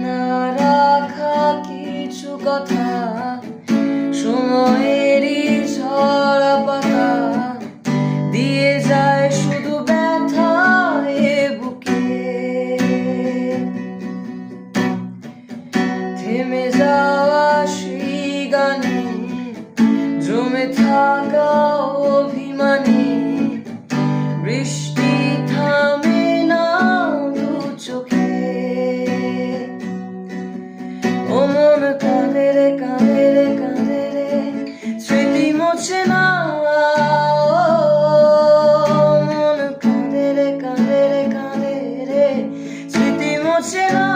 না রাখা কিছু কথা, সময়েরই ঝরা পাতা দিয়ে যায় শুধু ব্যথা এ বুকে। থেমে যাওয়া সেই গানে জমে থাকা অভিমানে বৃষ্টি থামে না দু চোখে। ও মন কাঁদে রে কাঁদে রে কাঁদে রে, স্মৃতি মোছে না। মন কাঁদে রে কাঁদে রে কাঁদে রে, স্মৃতি মোছে না।